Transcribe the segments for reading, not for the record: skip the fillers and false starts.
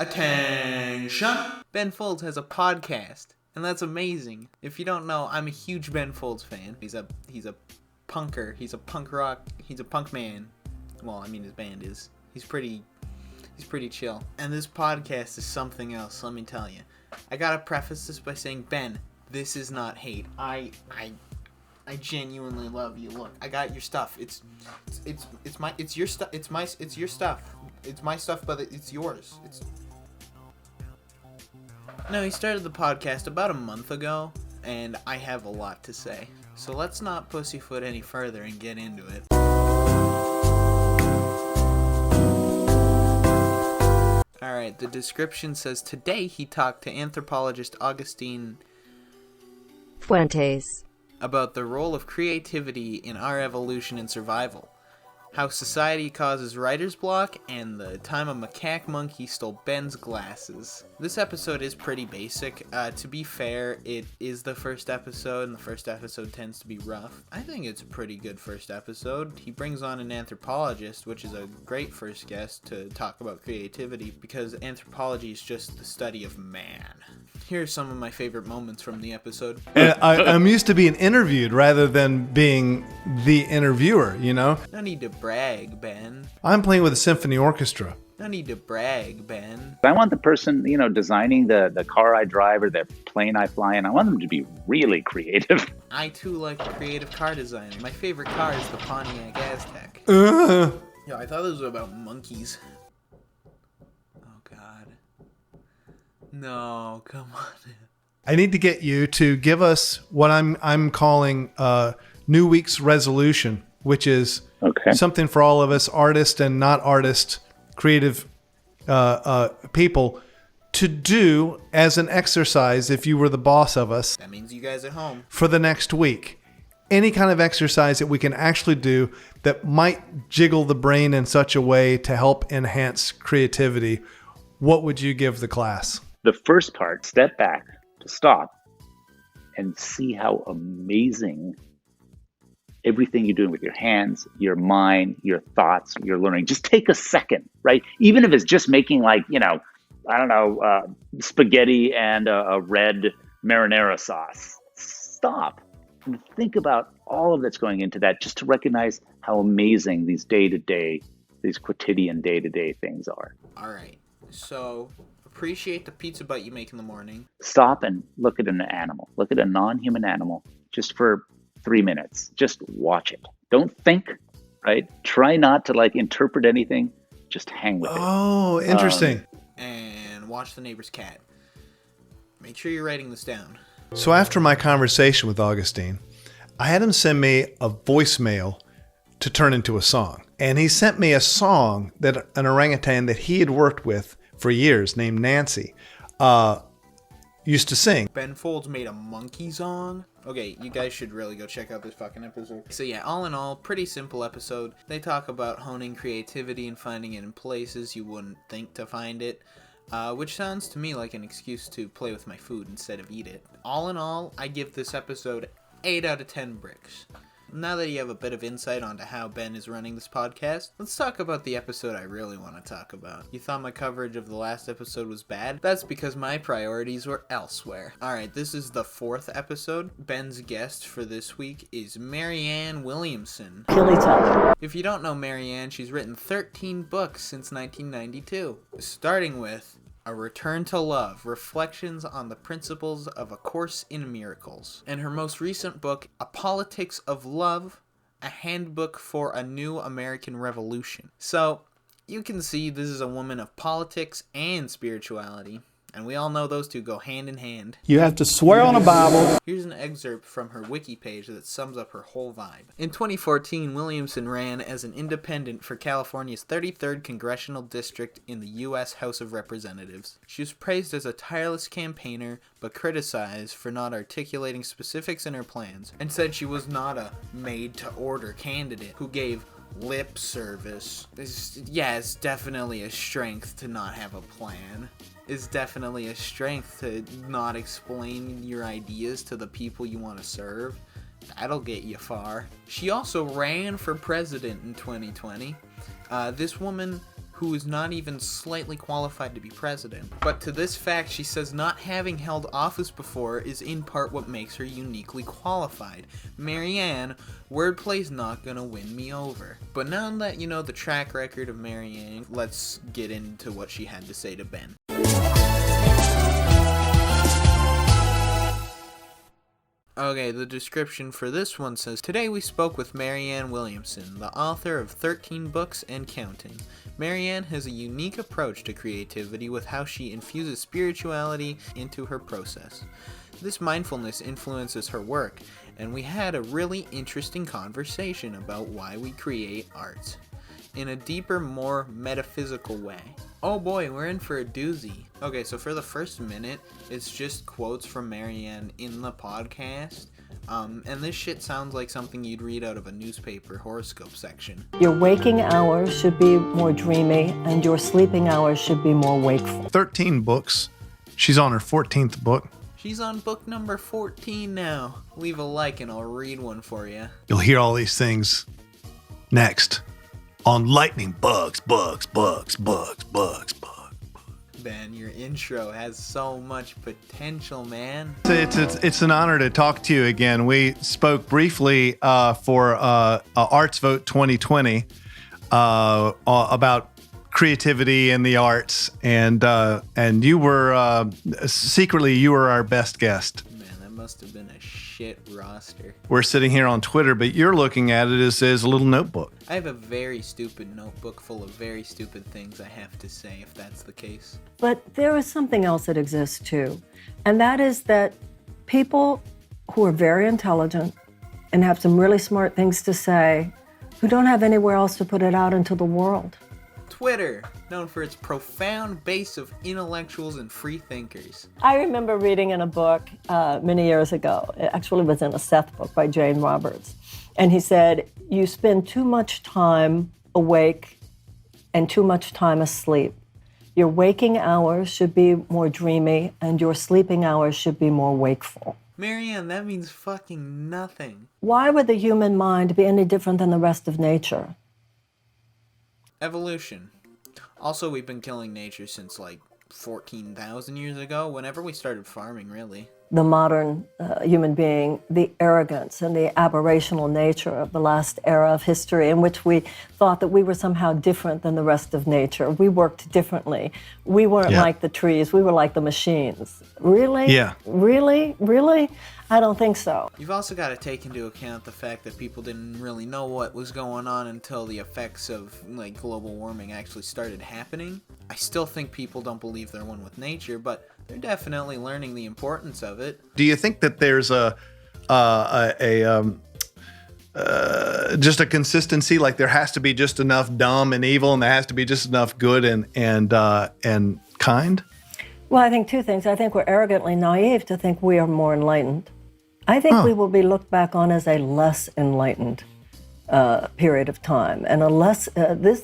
Attention! Ben Folds has a podcast, and that's amazing. If you don't know, I'm a huge Ben Folds fan. He's a punker. He's a punk rock. He's a punk man. Well, I mean, his band is. He's pretty chill. And this podcast is something else, let me tell you. I gotta preface this by saying, Ben, this is not hate. I genuinely love you. Look, I got your stuff. It's your stuff. It's your stuff. It's my stuff, but it's yours. No, he started the podcast about a month ago, and I have a lot to say. So let's not pussyfoot any further and get into it. Alright, the description says, today he talked to anthropologist Augustine Fuentes about the role of creativity in our evolution and survival, how society causes writer's block, and the time a macaque monkey stole Ben's glasses. This episode is pretty basic. To be fair, it is the first episode, and the first episode tends to be rough. I think it's a pretty good first episode. He brings on an anthropologist, which is a great first guest to talk about creativity, because anthropology is just the study of man. Here are some of my favorite moments from the episode. I'm used to being interviewed rather than being the interviewer, you know? No need to brag, Ben. I'm playing with a symphony orchestra. No need to brag, Ben. I want the person, designing the car I drive or the plane I fly in, I want them to be really creative. I, too, like creative car design. My favorite car is the Pontiac Aztek. Yeah, I thought this was about monkeys. Oh, God. No, come on. I need to get you to give us what I'm calling New Week's resolution, which is something for all of us, artists and not artists, creative people, to do as an exercise if you were the boss of us. That means you guys at home. For the next week. Any kind of exercise that we can actually do that might jiggle the brain in such a way to help enhance creativity. What would you give the class? The first part, step back, to stop and see how amazing everything you're doing with your hands, your mind, your thoughts, your learning. Just take a second, right? Even if it's just making spaghetti and a red marinara sauce. Stop and think about all of that's going into that, just to recognize how amazing these quotidian day-to-day things are. All right. So appreciate the pizza bite you make in the morning. Stop and look at an animal. Look at a non-human animal just for 3 minutes. Just watch it. Don't think, right? Try not to interpret anything. Just hang with it. Oh, interesting. And watch the neighbor's cat. Make sure you're writing this down. So after my conversation with Augustine, I had him send me a voicemail to turn into a song. And he sent me a song that an orangutan that he had worked with for years, named Nancy, used to sing. Ben Folds made a monkey song. Okay, you guys should really go check out this fucking episode. So yeah, all in all, pretty simple episode. They talk about honing creativity and finding it in places you wouldn't think to find it, which sounds to me like an excuse to play with my food instead of eat it. All in all, I give this episode 8 out of 10 bricks. Now that you have a bit of insight onto how Ben is running this podcast, let's talk about the episode I really want to talk about. You thought my coverage of the last episode was bad? That's because my priorities were elsewhere. Alright, this is the 4th episode. Ben's guest for this week is Marianne Williamson. If you don't know Marianne, she's written 13 books since 1992, starting with A Return to Love, Reflections on the Principles of A Course in Miracles, and her most recent book, A Politics of Love, A Handbook for a New American Revolution. So, you can see this is a woman of politics and spirituality, and we all know those two go hand in hand. You have to swear on a Bible. Here's an excerpt from her wiki page that sums up her whole vibe. In 2014, Williamson ran as an independent for California's 33rd Congressional District in the U.S. House of Representatives. She was praised as a tireless campaigner, but criticized for not articulating specifics in her plans, and said she was not a made-to-order candidate who gave lip service. It's definitely a strength to not have a plan. It's definitely a strength to not explain your ideas to the people you want to serve. That'll get you far. She also ran for president in 2020. This woman who is not even slightly qualified to be president. But to this fact, she says not having held office before is in part what makes her uniquely qualified. Marianne, wordplay's not gonna win me over. But now that you know the track record of Marianne, let's get into what she had to say to Ben. Okay, the description for this one says, today we spoke with Marianne Williamson, the author of 13 books and counting. Marianne has a unique approach to creativity with how she infuses spirituality into her process. This mindfulness influences her work, and we had a really interesting conversation about why we create art in a deeper, more metaphysical way. Oh boy, we're in for a doozy. Okay, so for the first minute, it's just quotes from Marianne in the podcast. And this shit sounds like something you'd read out of a newspaper horoscope section. Your waking hours should be more dreamy, and your sleeping hours should be more wakeful. 13 books. She's on her 14th book. She's on book number 14 now. Leave a like and I'll read one for you. You'll hear all these things next on Lightning Bugs. Ben, your intro has so much potential, man. It's an honor to talk to you again. We spoke briefly for Arts Vote 2020 about creativity in the arts, and you were secretly our best guest. Man, that must have been a shit roster. We're sitting here on Twitter, but you're looking at it as a little notebook. I have a very stupid notebook full of very stupid things I have to say, if that's the case. But there is something else that exists too, and that is that people who are very intelligent and have some really smart things to say, who don't have anywhere else to put it out into the world. Twitter, known for its profound base of intellectuals and free thinkers. I remember reading in a book many years ago, it actually was in a Seth book by Jane Roberts, and he said, you spend too much time awake and too much time asleep. Your waking hours should be more dreamy, and your sleeping hours should be more wakeful. Marianne, that means fucking nothing. Why would the human mind be any different than the rest of nature? Evolution. Also, we've been killing nature since like 14,000 years ago, whenever we started farming, really. The modern human being, the arrogance and the aberrational nature of the last era of history in which we thought that we were somehow different than the rest of nature. We worked differently. We weren't like the trees. We were like the machines. Really? Yeah. Really? Really? I don't think so. You've also got to take into account the fact that people didn't really know what was going on until the effects of like global warming actually started happening. I still think people don't believe they're one with nature, but they're definitely learning the importance of it. Do you think that there's just a consistency, like there has to be just enough dumb and evil, and there has to be just enough good and kind? Well, I think two things. I think we're arrogantly naive to think we are more enlightened. I think we will be looked back on as a less enlightened period of time, and a less the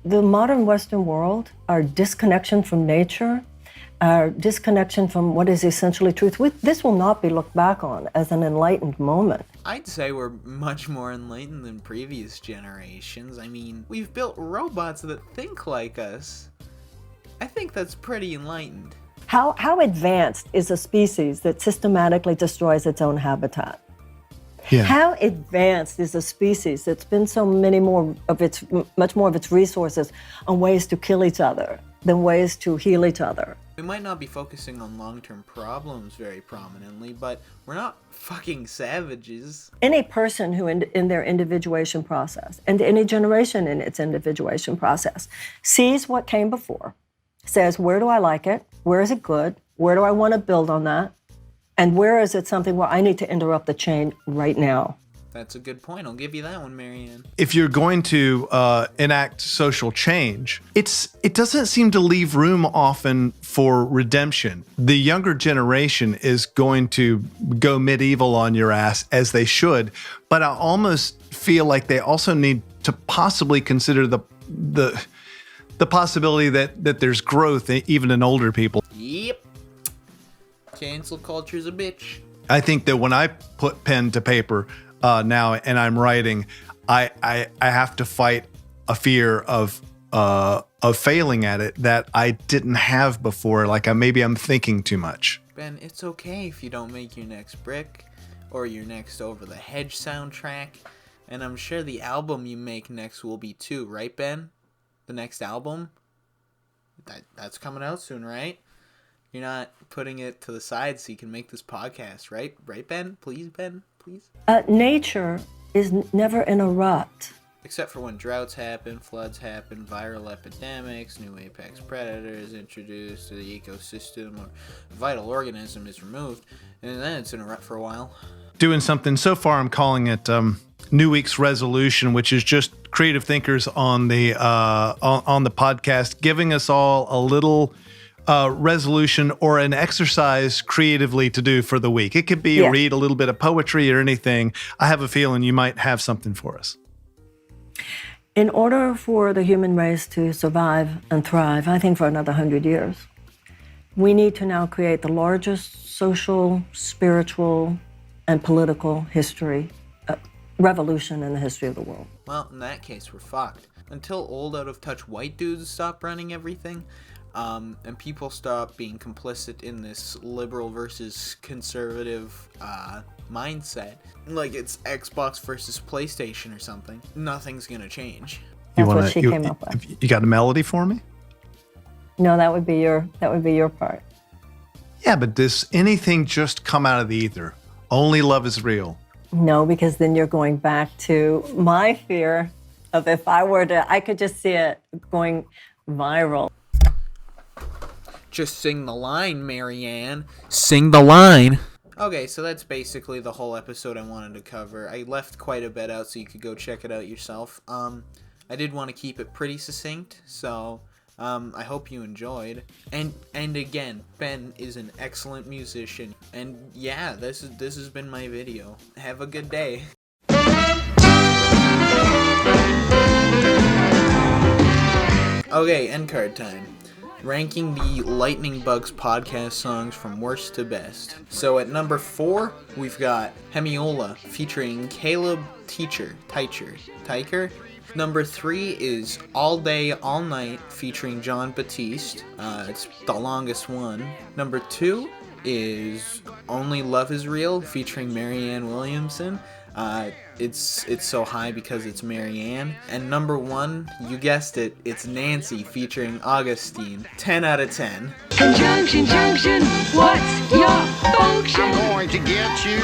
modern Western world, our disconnection from nature, our disconnection from what is essentially truth. This will not be looked back on as an enlightened moment. I'd say we're much more enlightened than previous generations. I mean, we've built robots that think like us. I think that's pretty enlightened. How advanced is a species that systematically destroys its own habitat? Yeah. How advanced is a species that spends much more of its resources on ways to kill each other than ways to heal each other? We might not be focusing on long-term problems very prominently, but we're not fucking savages. Any person who in their individuation process, and any generation in its individuation process, sees what came before, says, where do I like it? Where is it good? Where do I want to build on that? And where is it something where I need to interrupt the chain right now? That's a good point. I'll give you that one, Marianne. If you're going to enact social change, it doesn't seem to leave room often for redemption. The younger generation is going to go medieval on your ass, as they should, but I almost feel like they also need to possibly consider the possibility that there's growth even in older people. Yep. Cancel culture's a bitch. I think that when I put pen to paper now and I'm writing, I have to fight a fear of failing at it that I didn't have before. Like maybe I'm thinking too much. Ben, it's okay if you don't make your next Brick or your next Over the Hedge soundtrack. And I'm sure the album you make next will be too, right, Ben? The next album? That's coming out soon, right? You're not putting it to the side so you can make this podcast, right? Right, Ben? Please, Ben? Please? Nature is never in a rut. Except for when droughts happen, floods happen, viral epidemics, new apex predators introduced to the ecosystem, or a vital organism is removed, and then it's in a rut for a while. Doing something, so far I'm calling it New Week's Resolution, which is just creative thinkers on the podcast, giving us all a little resolution or an exercise creatively to do for the week. It could be read a little bit of poetry or anything. I have a feeling you might have something for us. In order for the human race to survive and thrive, I think for another 100 years, we need to now create the largest social, spiritual, and political revolution in the history of the world. Well, in that case, we're fucked. Until old, out-of-touch white dudes stop running everything, and people stop being complicit in this liberal versus conservative mindset, like it's Xbox versus PlayStation or something, nothing's gonna change. That's what she came up with. You got a melody for me? No, that would be your part. Yeah, but does anything just come out of the ether? Only love is real. No, because then you're going back to my fear of if I could just see it going viral. Just sing the line, Marianne. Sing the line. Okay, so that's basically the whole episode I wanted to cover. I left quite a bit out so you could go check it out yourself. I did want to keep it pretty succinct, so I hope you enjoyed. And again, Ben is an excellent musician. And yeah, this has been my video. Have a good day. Okay, end card time. Ranking the Lightning Bugs podcast songs from worst to best. So at number 4, we've got Hemiola featuring Caleb Teicher. Number 3 is All Day, All Night featuring John Batiste. It's the longest one. Number 2 is Only Love Is Real featuring Marianne Williamson. It's so high because it's Marianne. And number 1, you guessed it, it's Nancy featuring Augustine. 10 out of 10. Junction, what's your function? I'm going to get you